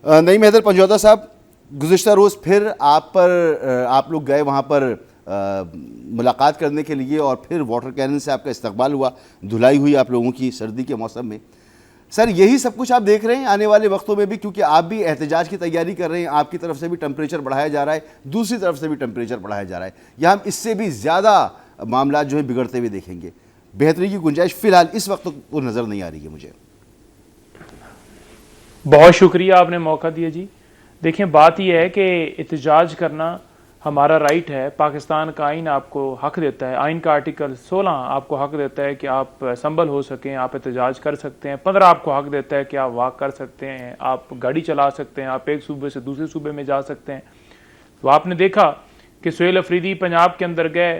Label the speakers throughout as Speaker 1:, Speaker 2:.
Speaker 1: نعیم حیدر پنجوتا صاحب، گزشتہ روز پھر آپ لوگ گئے وہاں پر ملاقات کرنے کے لیے، اور پھر واٹر کینن سے آپ کا استقبال ہوا، دھلائی ہوئی آپ لوگوں کی سردی کے موسم میں. سر یہی سب کچھ آپ دیکھ رہے ہیں آنے والے وقتوں میں بھی، کیونکہ آپ بھی احتجاج کی تیاری کر رہے ہیں، آپ کی طرف سے بھی ٹمپریچر بڑھایا جا رہا ہے، دوسری طرف سے بھی ٹمپریچر بڑھایا جا رہا ہے، یا ہم اس سے بھی زیادہ معاملات جو ہیں بگڑتے ہوئے دیکھیں گے؟ بہتری کی گنجائش فی الحال اس وقت تو نظر نہیں آ رہی ہے مجھے.
Speaker 2: بہت شکریہ، آپ نے موقع دیا جی. دیکھیں بات یہ ہے کہ احتجاج کرنا ہمارا رائٹ ہے. پاکستان کا آئین آپ کو حق دیتا ہے، آئین کا آرٹیکل 16 آپ کو حق دیتا ہے کہ آپ اسمبل ہو سکیں، آپ احتجاج کر سکتے ہیں. 15 آپ کو حق دیتا ہے کہ آپ واک کر سکتے ہیں، آپ گاڑی چلا سکتے ہیں، آپ ایک صوبے سے دوسرے صوبے میں جا سکتے ہیں. تو آپ نے دیکھا کہ سہیل افریدی پنجاب کے اندر گئے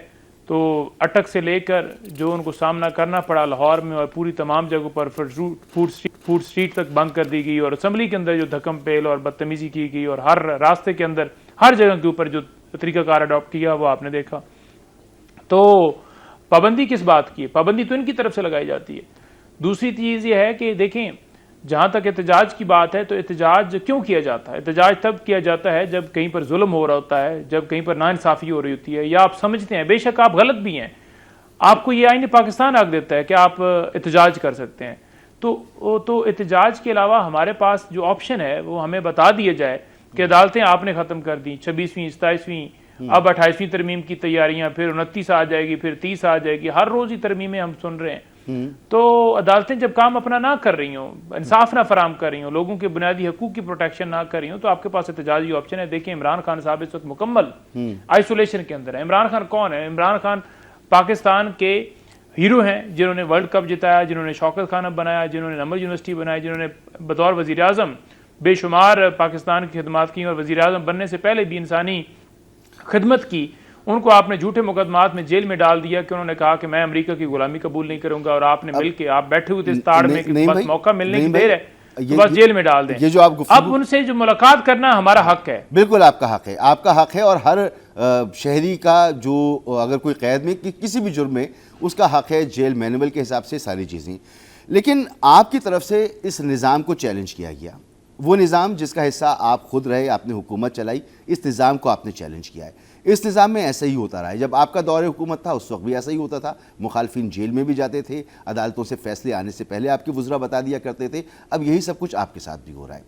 Speaker 2: تو اٹک سے لے کر جو ان کو سامنا کرنا پڑا لاہور میں، اور پوری تمام جگہوں پر فوڈ اسٹریٹ تک بند کر دی گئی، اور اسمبلی کے اندر جو دھکم پیل اور بدتمیزی کی گئی، اور ہر راستے کے اندر ہر جگہ کے اوپر جو طریقہ کار اڈاپٹ کیا وہ آپ نے دیکھا. تو پابندی کس بات کی ہے؟ پابندی تو ان کی طرف سے لگائی جاتی ہے. دوسری چیز یہ ہے کہ دیکھیں جہاں تک احتجاج کی بات ہے تو احتجاج کیوں کیا جاتا ہے؟ احتجاج تب کیا جاتا ہے جب کہیں پر ظلم ہو رہا ہوتا ہے، جب کہیں پر ناانصافی ہو رہی ہوتی ہے، یا آپ سمجھتے ہیں، بے شک آپ غلط بھی ہیں، آپ کو یہ آئین پاکستان حق دیتا ہے کہ آپ احتجاج کر سکتے ہیں. تو احتجاج کے علاوہ ہمارے پاس جو آپشن ہے وہ ہمیں بتا دیا جائے کہ عدالتیں آپ نے ختم کر دیں، 26ویں 27ویں، اب 28ویں ترمیم کی تیاریاں، پھر 29 آ جائے گی، پھر 30 آ جائے گی، ہر روز ہی ترمیمیں ہم سن رہے ہیں. تو عدالتیں جب کام اپنا نہ کر رہی ہوں، انصاف نہ فراہم کر رہی ہوں، لوگوں کے بنیادی حقوق کی پروٹیکشن نہ کر رہی ہوں، تو آپ کے پاس احتجاجی آپشن ہے. دیکھیں عمران خان صاحب اس وقت مکمل آئسولیشن کے اندر ہے. عمران خان کون ہے؟ عمران خان پاکستان کے ہیرو ہیں، جنہوں نے ورلڈ کپ جتایا، جنہوں نے شوکت خانہ بنایا، جنہوں نے نمبر یونیورسٹی بنائی، جنہوں نے بطور وزیر اعظم بے شمار پاکستان کی خدمات کی، اور وزیر اعظم بننے سے پہلے بھی انسانی خدمت کی. ان کو آپ نے جھوٹے مقدمات میں جیل میں ڈال دیا کہ انہوں نے کہا کہ میں امریکہ کی غلامی قبول نہیں کروں گا، اور آپ نے مل کے آپ بیٹھے ہوئے تھے اس تاڑ میں کہ بس موقع ملنے کی دیر ہے تو بس جیل میں ڈال دیں. اب ان سے جو ملاقات کرنا ہمارا حق ہے.
Speaker 1: بالکل آپ کا حق ہے، آپ کا حق ہے، اور ہر شہری کا جو اگر کوئی قید میں کسی بھی جرم میں، اس کا حق ہے جیل مینول کے حساب سے ساری چیزیں. لیکن آپ کی طرف سے اس نظام کو چیلنج کیا گیا، وہ نظام جس کا حصہ آپ خود رہے، آپ نے حکومت چلائی، اس نظام کو آپ نے چیلنج کیا ہے. اس نظام میں ایسا ہی ہوتا رہا ہے. جب آپ کا دور حکومت تھا اس وقت بھی ایسا ہی ہوتا تھا، مخالفین جیل میں بھی جاتے تھے، عدالتوں سے فیصلے آنے سے پہلے آپ کے وزراء بتا دیا کرتے تھے. اب یہی سب کچھ آپ کے ساتھ بھی ہو رہا ہے.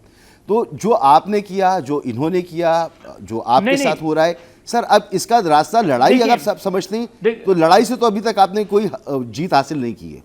Speaker 1: تو جو آپ نے کیا، جو انہوں نے کیا، جو آپ کے ساتھ ہو رہا ہے، سر اب اس کا راستہ لڑائی اگر سب سمجھتے ہیں تو لڑائی سے تو ابھی تک آپ نے کوئی جیت حاصل نہیں کی ہے.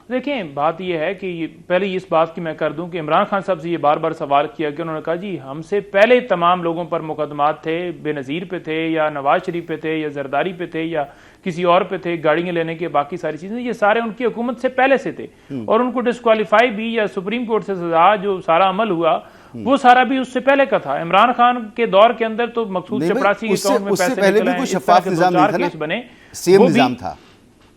Speaker 2: دیکھیں بات یہ ہے کہ پہلے اس بات کی میں کر دوں کہ عمران خان صاحب سے یہ بار بار سوال کیا کہ انہوں نے کہا جی ہم سے پہلے تمام لوگوں پر مقدمات تھے، بے نظیر پہ تھے، یا نواز شریف پہ تھے، یا زرداری پہ تھے، یا کسی اور پہ تھے، گاڑیاں لینے کے باقی ساری چیزیں، یہ سارے ان کی حکومت سے پہلے سے تھے، اور ان کو ڈسکوالیفائی بھی یا سپریم کورٹ سے سزا جو سارا عمل ہوا وہ سارا بھی اس سے پہلے کا تھا. عمران خان کے دور کے اندر تو مقصود چپڑاسی کے اکاؤنٹ میں پیسے نکل آئے، اس طرح کے 2-4 کیس بنے.
Speaker 1: سیم نظام تھا،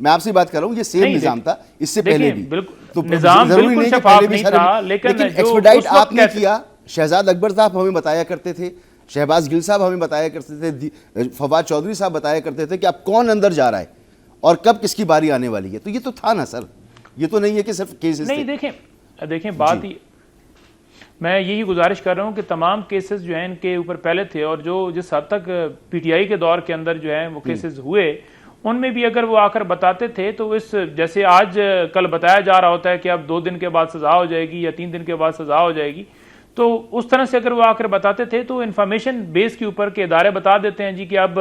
Speaker 1: میں آپ سے بات کر رہا ہوں، یہ سیم نظام تھا اس سے پہلے بھی.
Speaker 2: تو نظام بالکل شفاف نہیں تھا، لیکن
Speaker 1: ایکسپیڈائٹ آپ نے کیا. شہزاد اکبر صاحب ہمیں بتایا کرتے تھے، شہباز گل صاحب ہمیں بتایا کرتے تھے، فواد چودھری صاحب بتایا کرتے تھے کہ اب کون اندر جا رہا ہے اور کب کس کی باری آنے والی ہے. تو یہ تو تھا نا سر، یہ تو نہیں ہے کہ صرف کیسز
Speaker 2: نہیں. دیکھیں بات ہی میں یہی گزارش کر رہا ہوں کہ تمام کیسز جو ہیں ان کے اوپر پہلے تھے، اور جو جس حد تک پی ٹی آئی کے دور کے اندر جو ہیں وہ کیسز ہوئے، ان میں بھی اگر وہ آ کر بتاتے تھے تو اس جیسے آج کل بتایا جا رہا ہوتا ہے کہ اب 2 دن کے بعد سزا ہو جائے گی یا 3 دن کے بعد سزا ہو جائے گی، تو اس طرح سے اگر وہ آ کر بتاتے تھے تو انفارمیشن بیس کے اوپر کے ادارے بتا دیتے ہیں جی کہ اب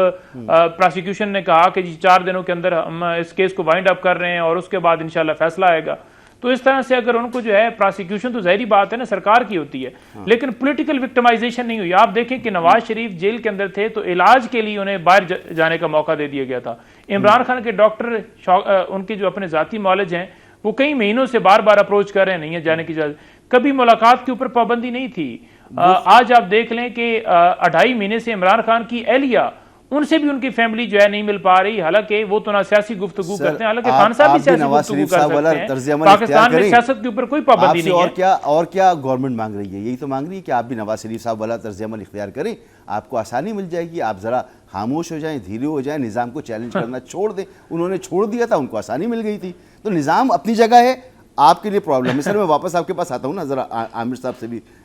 Speaker 2: پراسیکیوشن نے کہا کہ جی 4 دنوں کے اندر ہم اس کیس کو وائنڈ اپ کر رہے ہیں اور اس کے بعد انشاءاللہ فیصلہ آئے گا. تو اس طرح سے اگر ان کو جو ہے پراسیکیوشن تو ظاہری بات ہے نا سرکار کی ہوتی ہے، لیکن پولیٹیکل وکٹمائزیشن نہیں ہوئی. آپ دیکھیں کہ نواز شریف جیل کے اندر تھے تو علاج کے لیے انہیں باہر جانے کا موقع دے دیا گیا تھا. عمران خان کے ڈاکٹر ان کے جو اپنے ذاتی معالج ہیں وہ کئی مہینوں سے بار بار اپروچ کر رہے ہیں، نہیں ہے جانے کی اجازت. کبھی ملاقات کے اوپر پابندی نہیں تھی. آج آپ دیکھ لیں کہ 2.5 مہینے سے عمران خان کی اہلیہ، ان سے بھی ان کی فیملی جو ہے نہیں مل پا رہی، حالانکہ وہ تو نہ سیاسی گفتگو کرتے ہیں، حالانکہ خان صاحب بھی سیاسی گفتگو کر سکتے ہیں. پاکستان میں سیاست کے اوپر کوئی پابندی نہیں ہے.
Speaker 1: اور کیا گورنمنٹ مانگ رہی ہے؟ یہی تو مانگ رہی ہے کہ آپ بھی نواز شریف صاحب والا طرز عمل اختیار کریں، آپ کو آسانی مل جائے گی، آپ ذرا خاموش ہو جائیں، دھیرے ہو جائیں، نظام کو چیلنج کرنا چھوڑ دیں. انہوں نے چھوڑ دیا تھا، ان کو آسانی مل گئی تھی. تو نظام اپنی جگہ ہے، آپ کے لیے پرابلم ہے. سر میں واپس آپ کے پاس آتا ہوں نا, ذرا عامر صاحب سے بھی